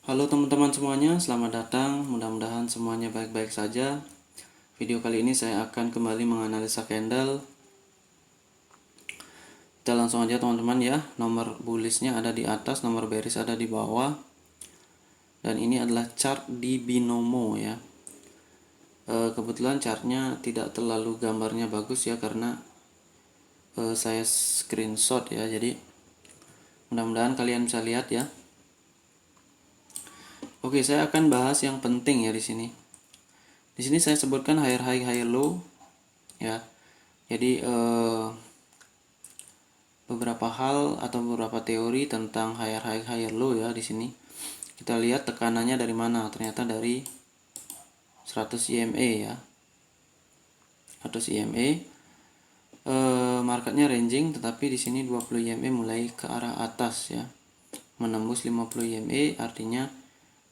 Halo teman-teman semuanya, selamat datang. Mudah-mudahan semuanya baik-baik saja. Video kali ini saya akan kembali menganalisa candle. Kita langsung aja teman-teman ya. Nomor bullishnya ada di atas, nomor bearish ada di bawah. Dan ini adalah chart di binomo ya. Kebetulan chartnya tidak terlalu gambarnya bagus ya, karena saya screenshot ya. Jadi mudah-mudahan kalian bisa lihat ya. Oke, saya akan bahas yang penting ya di sini. Di sini saya sebutkan higher high, higher low ya. Jadi beberapa hal atau beberapa teori tentang higher high, higher low ya di sini. Kita lihat tekanannya dari mana? Ternyata dari 100 EMA ya. 100 EMA. Marketnya ranging, tetapi di sini 20 EMA mulai ke arah atas ya. Menembus 50 EMA, artinya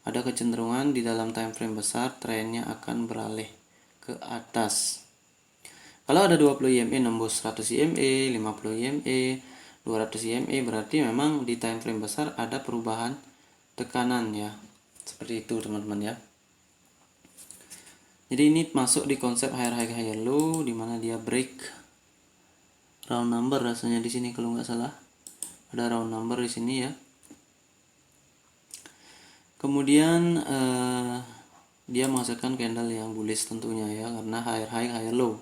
ada kecenderungan di dalam time frame besar trennya akan beralih ke atas. Kalau ada 20 EMA nembus 100 EMA, 50 EMA, 200 EMA, berarti memang di time frame besar ada perubahan tekanan ya. Seperti itu teman-teman ya. Jadi ini masuk di konsep higher high, higher low, di mana dia break round number rasanya di sini kalau nggak salah. Ada round number di sini ya. Kemudian dia menghasilkan candle yang bullish tentunya ya, karena higher high, higher low.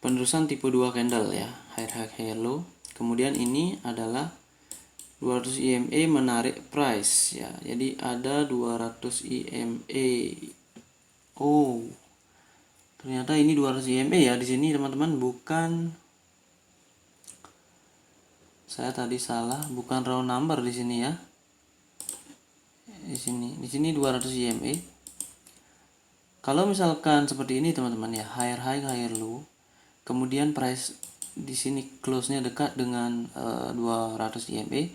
Penerusan tipe 2 candle ya, higher high, higher low. Kemudian ini adalah 200 EMA menarik price ya. Jadi ada 200 EMA. Oh. Ternyata ini 200 EMA ya di sini teman-teman, bukan, saya tadi salah, bukan round number di sini ya. Di sini 200 EMA. Kalau misalkan seperti ini teman-teman ya, higher high, higher low. Kemudian price di sini close-nya dekat dengan 200 EMA.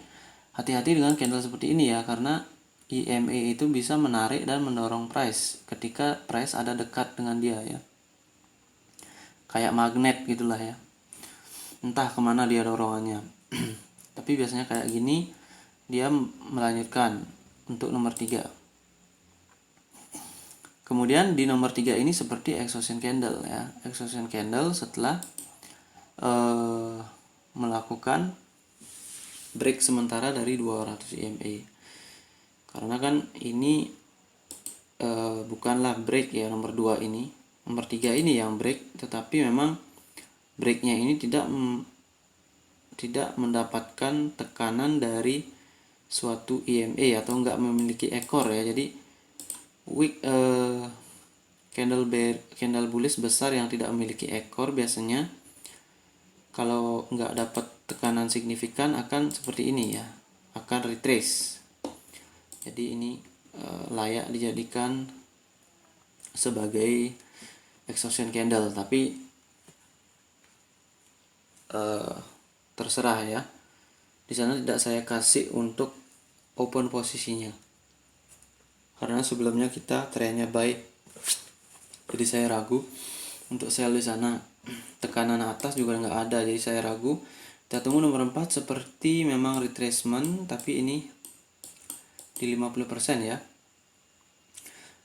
Hati-hati dengan candle seperti ini ya, karena EMA itu bisa menarik dan mendorong price ketika price ada dekat dengan dia ya. Kayak magnet gitulah ya. Entah kemana dia dorongannya. Tapi biasanya kayak gini, dia melanjutkan untuk nomor 3. Kemudian di nomor 3 ini seperti exhaustion candle ya. Exhaustion candle setelah melakukan break sementara dari 200 EMA. Karena kan ini bukanlah break ya nomor 2 ini. Nomor 3 ini yang break, tetapi memang breaknya ini tidak mendapatkan tekanan dari suatu EMA atau enggak memiliki ekor ya. Jadi wick candle bullish besar yang tidak memiliki ekor biasanya kalau enggak dapat tekanan signifikan akan seperti ini ya, akan retrace. Jadi ini layak dijadikan sebagai exhaustion candle, tapi terserah ya. Di sana tidak saya kasih untuk open posisinya, karena sebelumnya kita trennya baik, jadi saya ragu untuk sell di sana. Tekanan atas juga nggak ada, jadi saya ragu. Kita tunggu nomor 4, seperti memang retracement, tapi ini di 50% ya.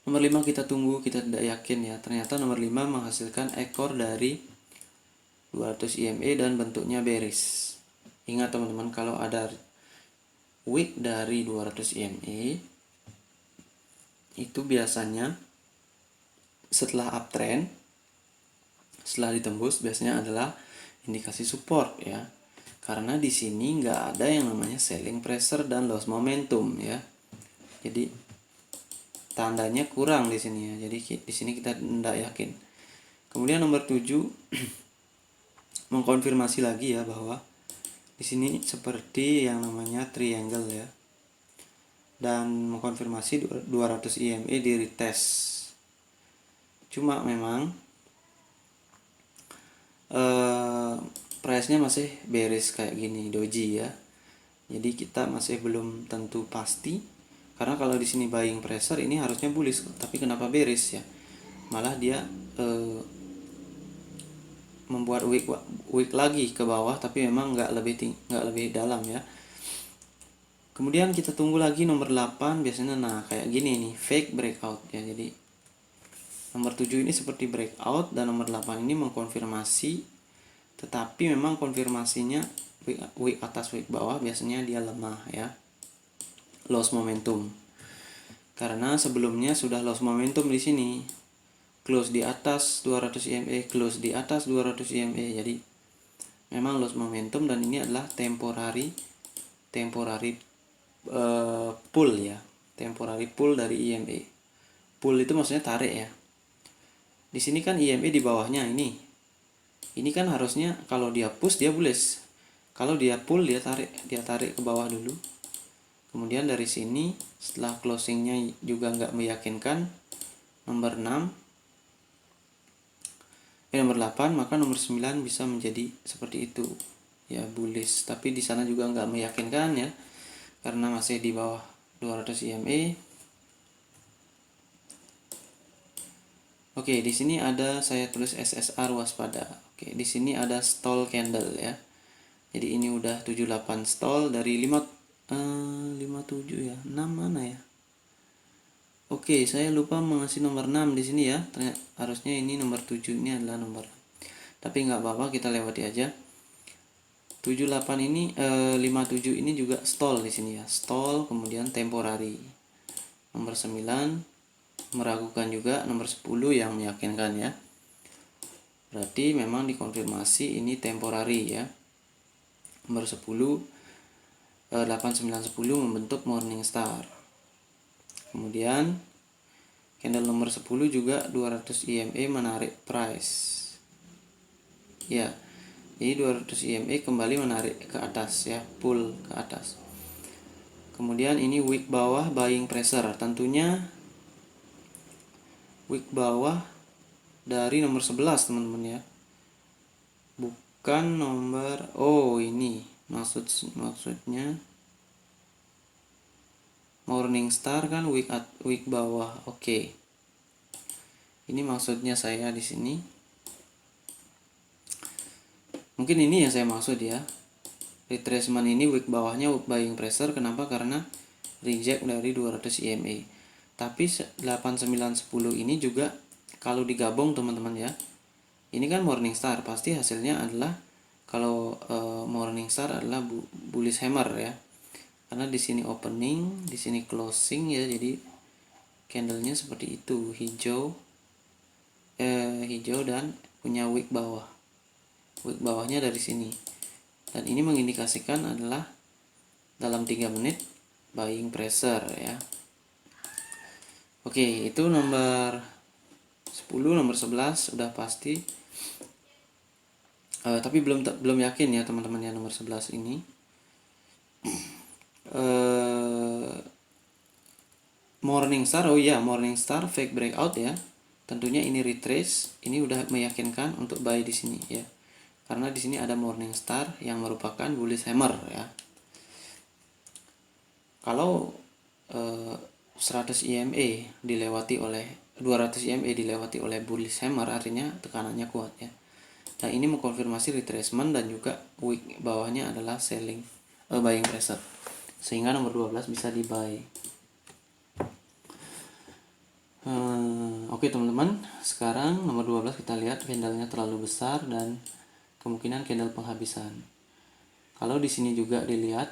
Nomor 5 kita tunggu, kita tidak yakin ya. Ternyata nomor 5 menghasilkan ekor dari 200 EMA dan bentuknya bearish. Ingat teman-teman, kalau ada wick dari 200 EMA itu biasanya setelah uptrend, setelah ditembus, biasanya adalah indikasi support ya. Karena di sini nggak ada yang namanya selling pressure dan loss momentum ya. Jadi tandanya kurang di sini ya. Jadi di sini kita tidak yakin. Kemudian nomor 7 mengkonfirmasi lagi ya, bahwa di sini seperti yang namanya triangle ya. Dan mengkonfirmasi 200 EMA di retest. Cuma memang price-nya masih bearish kayak gini, doji ya. Jadi kita masih belum tentu pasti, karena kalau di sini buying pressure ini harusnya bullish, tapi kenapa bearish ya? Malah dia membuat wick lagi ke bawah, tapi memang nggak lebih dalam ya. Kemudian kita tunggu lagi nomor 8 biasanya, nah kayak gini nih, fake breakout ya. Jadi nomor 7 ini seperti breakout dan nomor 8 ini mengkonfirmasi, tetapi memang konfirmasinya wick atas wick bawah biasanya dia lemah ya, loss momentum. Karena sebelumnya sudah loss momentum di sini. Close di atas 200 EMA, close di atas 200 EMA. Jadi memang loss momentum dan ini adalah temporary pull ya, temporary pull dari EMA. Pull itu maksudnya tarik ya. Di sini kan EMA di bawahnya ini. Ini kan harusnya kalau dia push dia bullish. Kalau dia pull dia tarik ke bawah dulu. Kemudian dari sini setelah closingnya juga nggak meyakinkan, nomor 8, maka nomor 9 bisa menjadi seperti itu ya, bullish. Tapi di sana juga nggak meyakinkan ya, karena masih di bawah 200 EMA. Oke, di sini ada saya tulis SSR waspada. Oke, di sini ada stall candle ya. Jadi ini udah 78 stall dari 57 ya. 6 mana ya? Oke, saya lupa mengasih nomor 6 di sini ya. Ternyata harusnya ini nomor 7 ini adalah nomor. Tapi nggak apa-apa, kita lewati aja. 78 ini 57 ini juga stall di sini ya. Stall kemudian temporary. Nomor 9 meragukan juga, nomor 10 yang meyakinkan ya. Berarti memang dikonfirmasi ini temporary ya. Nomor 10 8 9 10 membentuk morning star. Kemudian candle nomor 10 juga 200 EMA menarik price. Ya. Jadi 200 EMA kembali menarik ke atas ya, pull ke atas. Kemudian ini wick bawah buying pressure. Tentunya wick bawah dari nomor 11 teman-teman ya. Bukan nomor, ini maksudnya morning star kan wick bawah. Oke. Ini maksudnya saya di sini. Mungkin ini yang saya maksud ya. Retracement ini wick bawahnya buying pressure. Kenapa? Karena reject dari 200 EMA. Tapi 8910 ini juga kalau digabung teman-teman ya. Ini kan morning star, pasti hasilnya adalah kalau morning star adalah bullish hammer ya. Karena di sini opening, di sini closing ya. Jadi candlenya seperti itu, hijau dan punya wick bawah. Wick bawahnya dari sini. Dan ini mengindikasikan adalah dalam 3 menit buying pressure ya. Oke, itu nomor 10, nomor 11 udah pasti. Tapi belum yakin ya teman-teman ya nomor 11 ini. Morning star, morning star fake breakout ya. Tentunya ini retrace, ini udah meyakinkan untuk buy di sini ya. Karena di sini ada morning star yang merupakan bullish hammer ya. Kalau 100 EMA dilewati oleh 200 EMA dilewati oleh bullish hammer, artinya tekanannya kuat ya. Nah, ini mengkonfirmasi retracement dan juga wick bawahnya adalah selling buying pressure. Sehingga nomor 12 bisa di buy. Oke teman-teman, sekarang nomor 12 kita lihat candlenya terlalu besar dan kemungkinan candle penghabisan. Kalau di sini juga dilihat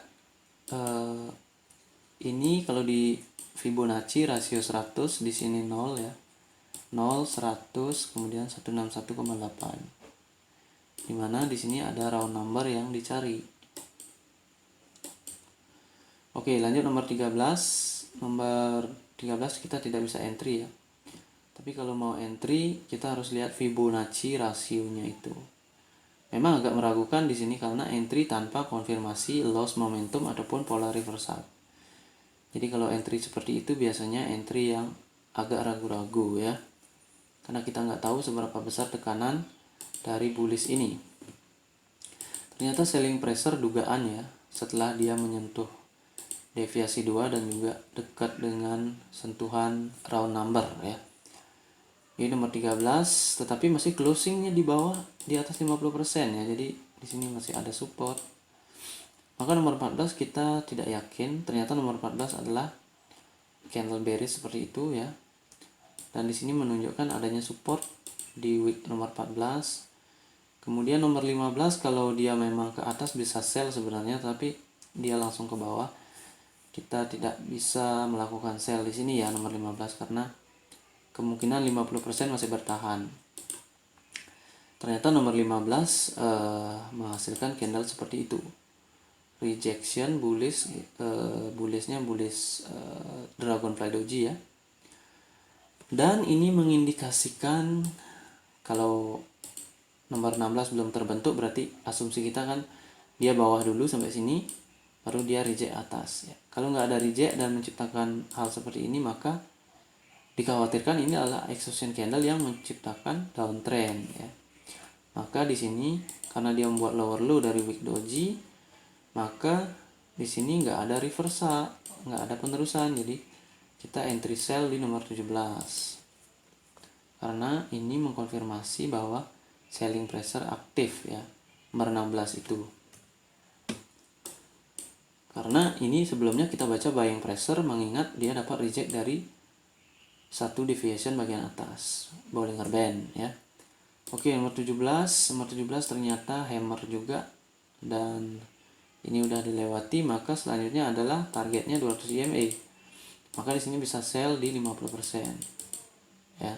ini kalau di Fibonacci rasio 100 di sini 0 ya. 0 100 kemudian 161,8. Dimana di sini ada round number yang dicari. Oke, lanjut nomor 13. Nomor 13 kita tidak bisa entry ya. Tapi kalau mau entry kita harus lihat Fibonacci rasionya itu. Memang agak meragukan di sini karena entry tanpa konfirmasi loss momentum ataupun polar reversal. Jadi kalau entry seperti itu biasanya entry yang agak ragu-ragu ya. Karena kita nggak tahu seberapa besar tekanan dari bullish ini. Ternyata selling pressure dugaan ya, setelah dia menyentuh deviasi 2 dan juga dekat dengan sentuhan round number ya. Ini nomor 13, tetapi masih closingnya di bawah, di atas 50% ya. Jadi di sini masih ada support. Maka nomor 14 kita tidak yakin, ternyata nomor 14 adalah candle bearish seperti itu ya. Dan di sini menunjukkan adanya support di wick nomor 14. Kemudian nomor 15 kalau dia memang ke atas bisa sell sebenarnya, tapi dia langsung ke bawah. Kita tidak bisa melakukan sell di sini ya nomor 15 karena kemungkinan 50% masih bertahan. Ternyata nomor 15 menghasilkan candle seperti itu. Rejection bullish, bullishnya bullish Dragonfly Doji ya. Dan ini mengindikasikan kalau nomor 16 belum terbentuk, berarti asumsi kita kan dia bawah dulu sampai sini baru dia reject atas ya. Kalau nggak ada reject dan menciptakan hal seperti ini, maka dikhawatirkan ini adalah exhaustion candle yang menciptakan downtrend ya. Maka di sini karena dia membuat lower low dari wick doji, maka di sini nggak ada reversal, nggak ada penerusan. Jadi kita entry sell di nomor 17 karena ini mengkonfirmasi bahwa selling pressure aktif ya, nomor 16 itu. Karena ini sebelumnya kita baca buying pressure, mengingat dia dapat reject dari satu deviation bagian atas, Bollinger Band ya. Oke, nomor 17 ternyata hammer juga dan ini udah dilewati, maka selanjutnya adalah targetnya 200 EMA. Maka di sini bisa sell di 50% ya.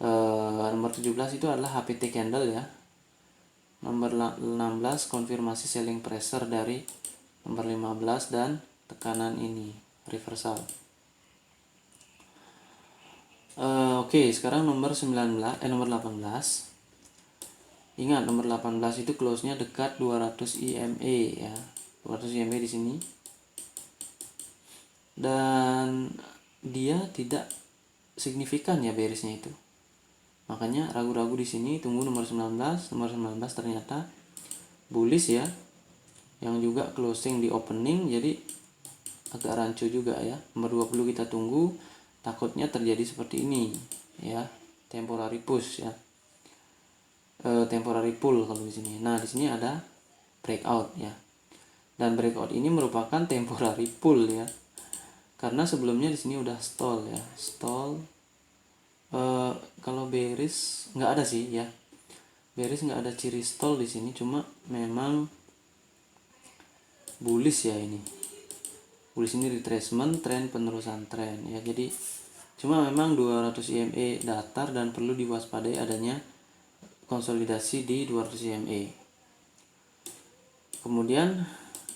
Nomor 17 itu adalah HPT candle ya. Nomor 16 konfirmasi selling pressure dari nomor 15 dan tekanan ini reversal. Oke, sekarang nomor 18. Ingat nomor 18 itu close-nya dekat 200 EMA ya. 200 EMA di sini. Dan dia tidak signifikan ya bearish-nya itu. Makanya ragu-ragu di sini, tunggu nomor 19. Nomor 19 ternyata bullish ya. Yang juga closing di opening, jadi agak rancu juga ya. Nomor 20 kita tunggu, takutnya terjadi seperti ini ya. Temporary push ya. Temporary pull kalau di sini. Nah, di sini ada breakout ya. Dan breakout ini merupakan temporary pull ya. Karena sebelumnya di sini udah stall ya. Stall kalau bearish nggak ada sih ya. Bearish nggak ada ciri stall di sini, cuma memang bullish ya ini. Bullish ini retracement, tren penerusan tren ya. Jadi cuma memang 200 EMA datar dan perlu diwaspadai adanya konsolidasi di 200 EMA. Kemudian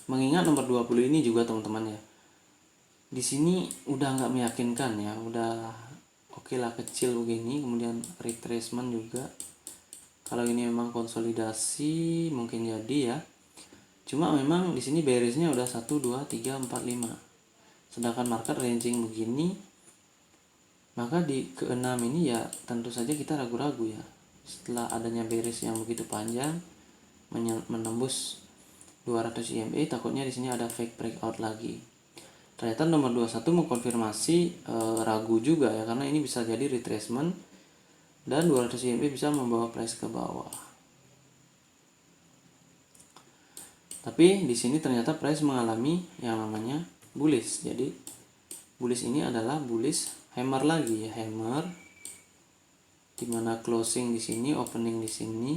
mengingat nomor 20 ini juga teman-teman ya. Di sini udah nggak meyakinkan ya, udah oke lah kecil begini, kemudian retracement juga. Kalau ini memang konsolidasi mungkin jadi ya. Cuma memang di sini bearish-nya udah 1 2 3 4 5. Sedangkan market ranging begini, maka di ke-6 ini ya tentu saja kita ragu-ragu ya. Setelah adanya bearish yang begitu panjang menembus 200 EMA, takutnya di sini ada fake breakout lagi. Ternyata nomor 21 mengkonfirmasi ragu juga ya, karena ini bisa jadi retracement dan 200 EMA bisa membawa price ke bawah. Tapi di sini ternyata price mengalami yang namanya bullish. Jadi bullish ini adalah bullish hammer lagi ya, hammer dimana closing di sini, opening di sini.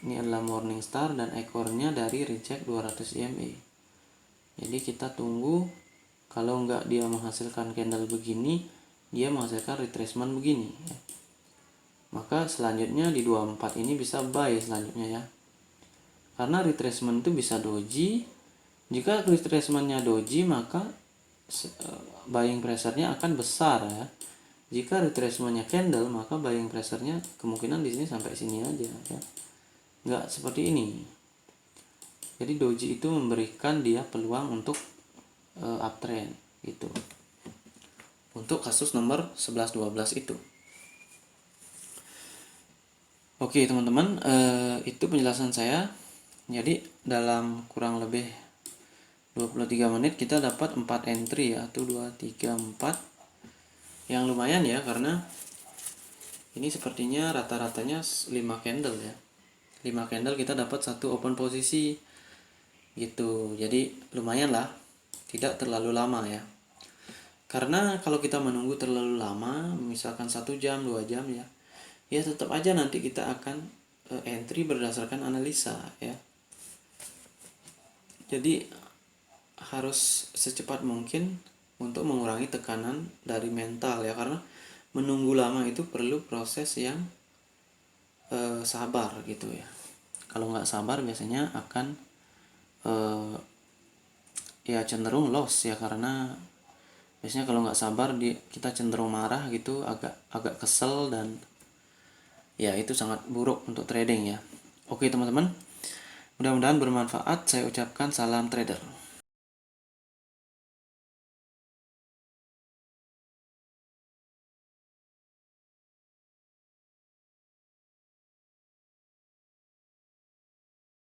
Ini adalah morning star dan ekornya dari reject 200 EMA. Jadi kita tunggu, kalau nggak dia menghasilkan candle begini, dia menghasilkan retracement begini ya. Maka selanjutnya di 24 ini bisa buy selanjutnya ya. Karena retracement itu bisa doji. Jika retracementnya doji, maka buying pressure-nya akan besar ya. Jika retracementnya candle, maka buying pressure-nya kemungkinan di sini sampai sini aja ya. Nggak seperti ini. Jadi doji itu memberikan dia peluang untuk uptrend gitu. Untuk kasus nomor 11 12 itu. Oke, teman-teman, itu penjelasan saya. Jadi dalam kurang lebih 23 menit kita dapat 4 entry ya, 1 2 3 4. Yang lumayan ya, karena ini sepertinya rata-ratanya 5 candle ya. 5 candle kita dapat satu open posisi. gitu. Jadi lumayan lah, tidak terlalu lama ya. Karena kalau kita menunggu terlalu lama, misalkan 1 jam 2 jam ya tetap aja nanti kita akan entry berdasarkan analisa ya. Jadi harus secepat mungkin untuk mengurangi tekanan dari mental ya, karena menunggu lama itu perlu proses yang sabar gitu ya. Kalau nggak sabar biasanya akan ya cenderung loss ya, karena biasanya kalau nggak sabar kita cenderung marah gitu, agak kesel, dan ya itu sangat buruk untuk trading ya. Oke teman-teman, mudah-mudahan bermanfaat. Saya ucapkan salam trader.